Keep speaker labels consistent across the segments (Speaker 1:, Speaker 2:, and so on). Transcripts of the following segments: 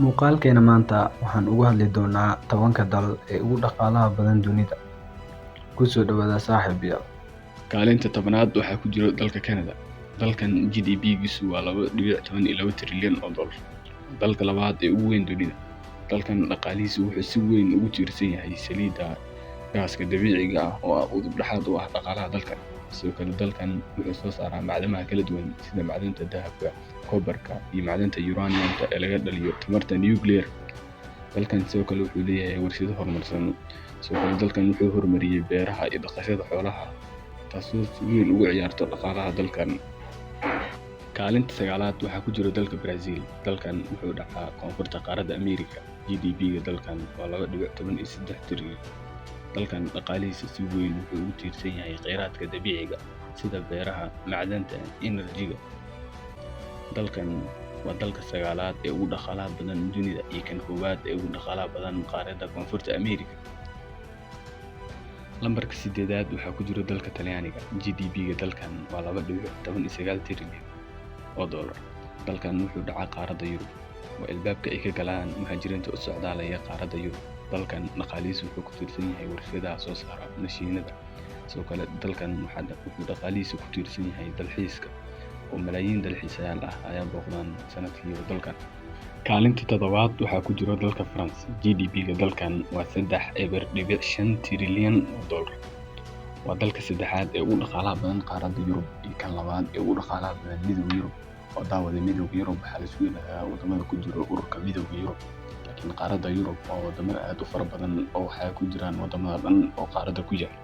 Speaker 1: Muuqaalkeena maanta waxaan uga hadli doonaa 10 dal ee ugu dhaqaalaha badan dunida. Ku soo dhawaada saaxiibayaal.
Speaker 2: Kaalinta tobnaad waxaa ku jira dalka Canada. Dalkan GDP-giisu waa 2.12 trilyan oo dollar. Dalka labaad ee ugu weyn dunida. Dalkan dhaqaalihiisu wuxuu si weyn ugu tiirsan yahay saliidda gaaska dabiiciga ah oo udub dhexaad u ah dhaqaalaha dalkan. Sidoo kale dalkan wuxuu soo saaraa macdanaha kala duwan sida macdanta dahabka, kobarka iyo macdanta uranium-ta ee laga dhaliyo tamarta nuclear. Dalkan sidoo kale wuxuu leeyahay warshado horumarsan. Sidoo kale dalkan wuxuu horumariyay beeraha iyo dhaqashada xoolaha, taasoo si weyn ugu ciyaarto dhaqaalaha dalkan. Kaalinta sagaalaad waxaa ku jira dalka Brazil. Dalkan wuxuu dhacaa koonfurta qaaradda Ameerika. GDP-ga dalkan waa 2.13 trilyan. Dalkan dhaqaalihiisa si weyn wuxuu ugu tiirsan yahay kheyraadka dabiiciga sida beeraha, macdanta, energy-ga. Dalkan waa dalka sagaalaad ee ugu dhaqaalaha badan dunida iyo kan koowaad ee ugu dhaqaalaha badan qaaradda koonfurta Ameerika. Lambarka 8aad waxaa ku jira dalka Talyaaniga. GDP-ga dalkan waa 2.19 trilyan oo dollar. Dalkan wuxuu dhacaa qaaradda Yurub. Waa albaabka ay ka galaan muhaajiriinta u socdaalaya qaaradda Yurub. Dalkan dhaqaalihiisu wuxuu ku tiirsan yahay warshadaha soo saara mashiinada. Sidoo kale dalkan wuxuu dhaqaalihiisu ku tiirsan yahay dalxiiska oo malaayiin dalxiisayaal ah ayaa booqdaan sanadkiiba dalkan. Kaalinta toddobaad waxaa ku jira dalka France. GDP-ga dalkan waa 3.5 trilyan oo dollar. Waa dalka saddexaad ee ugu dhaqaalaha badan qaaradda Yurub iyo kan labaad ee ugu dhaqaalaha badan midowga Yurub. oo daawada midowga Yurub waxaa la isku yiraahdaa wadamada ku jira ururka midowga Yurub. laakiin qaaradda Yurub waa wadamo aad u fara badan oo waxaa ku jiraan wadamada dhan oo qaaradda ku jira.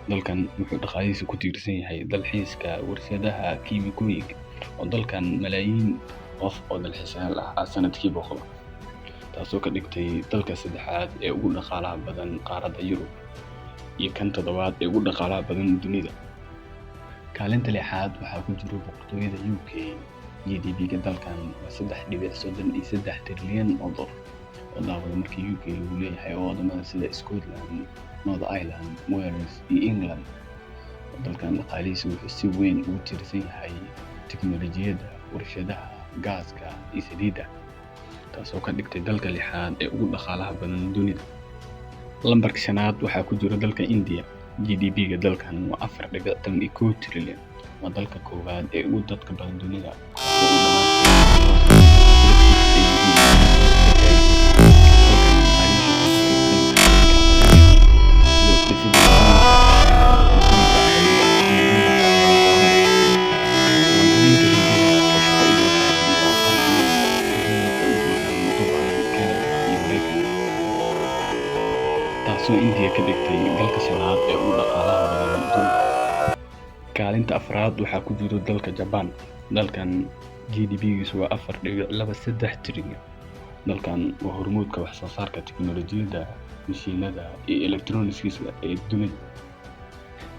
Speaker 2: Dalkan wuxuu dhaqaalihiisa ku tiirsan yahay dalxiiska, warshadaha, kiimikooyinka oo dalkan malaayiin qof oo dalxiisayaal ah sanadkii booqda, taasoo ka dhigtay dalka saddexaad ee ugu dhaqaalaha badan qaaradda Yurub iyo kan toddobaad ee ugu dhaqaalaha badan dunida. Kaalinta lixaad waxaa ku jira boqortooyada UK. GDP-ga dalkan waa 3.33 trilyan oo dollar. oo daawada markii UK lagu leeyahay oo wadamada sida Scotland, Northern Ireland, Wales iyo England. Dalkan dhaqaalihiisa wuxuu si weyn ugu tiirsan yahay tiknoolajiyadda, warshadaha, gaaska iyo saliidda, taasoo ka dhigtay dalka lixaad ee ugu dhaqaalaha badan dunida. Lambarka shanaad waxaa ku jira dalka India. GDP-ga dalkan waa 4.11 trilyan. waa dalka koowaad ee ugu dadka badan dunida. taasoo India ka dhigtay dalka shanaad ee ugu dhaqaalaha badan dunida. Kaalinta afraad waxaa ku jira dalka Japan. Dalkan GDP-giisu waa 4.23 trilyan. Dalkan waa hormuudka wax soo saarka tiknoolajiyadda, mashiinada iyo electronics-kiisa ee dunida.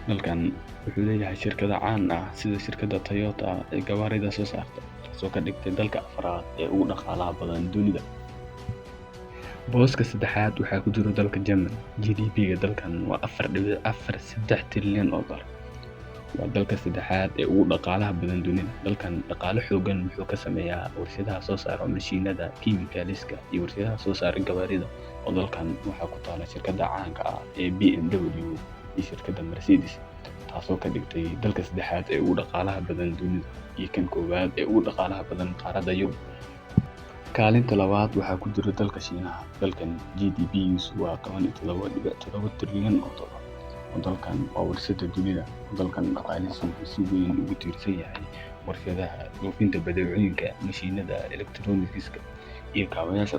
Speaker 2: Dalkan wuxuu leeyahay shirkado caan ah sida shirkadda Toyota ee gawaarida soo saarta, taasoo ka dhigtay dalka afraad ee ugu dhaqaalaha badan dunida. Booska saddexaad waxaa ku jira dalka Germany. GDP-ga dalkan waa 4.43 trilyan oo dollar. waa dalka saddexaad ee ugu dhaqaalaha badan dunida. Dalkan dhaqaale xoogan wuxuu ka sameeyaa warshadaha soo saara mashiinada, kiimikaaliska iyo warshadaha soo saara gawaarida. oo dalkan waxaa ku taala shirkadda caanka ah ee BMW iyo shirkadda Mercedes, taasoo ka dhigtay dalka saddexaad ee ugu dhaqaalaha badan dunida iyo kan koowaad ee ugu dhaqaalaha badan qaaradda Yurub. Kaalinta labaad waxaa ku jira dalka Shiinaha. Dalkan GDP-giisu waa 17.7 trilyan oo dollar. dalkan waa warshada dunida. dalkan dhaqaalihiisu wuxuu si weyn ugu tiirsan yahay warshadaha, dhoofinta badeecooyinka, mashiinada, electronics-ka iyo kaabayaasha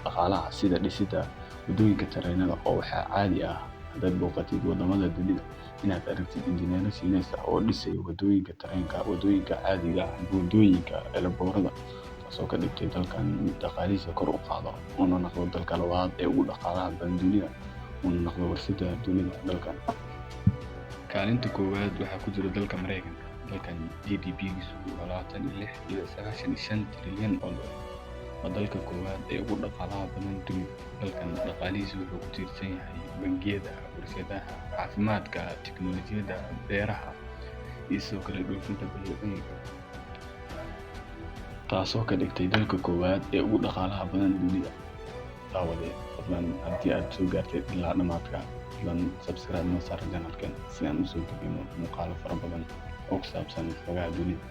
Speaker 2: dhaqaalaha sida dhisidda wadooyinka tareenada. oo waxaa caadi ah haddaad booqatid wadamada dunida inaad aragtid injineero Shiinees ah oo dhisaya wadooyinka tareenka, wadooyinka caadiga ah, buundooyinka, eelaboorada, taasoo ka dhigtay dalkan mid dhaqaalihiisa kor u qaado una noqdo dalka labaad ee ugu dhaqaalaha badan dunida, una noqdo warshada dunida. dalkan kaalinta koowaad waxaa ku jira dalka Mareykanka. Dalkan GDP-giisu waa 26.95 trilyan oo dollar. waa dalka koowaad ee ugu dhaqaalaha badan dunida. Dalkan dhaqaalihiisu wuxuu ku tiirsan yahay bangiyada, warshadaha, caafimaadka, tiknoolajiyadda, beeraha iyo sidoo kale dhoofinta badeecooyinka. taasoo ka dhigtay dalka koowaad ee ugu dhaqaalaha badan dunida. Daawade, fadlan haddii aad soo gaartay ilaa dhamaadka, fadlan subscribe noo saar channelkan si aan usoo gudbino muuqaalo fara badan oo ku saabsan xogaha dunida.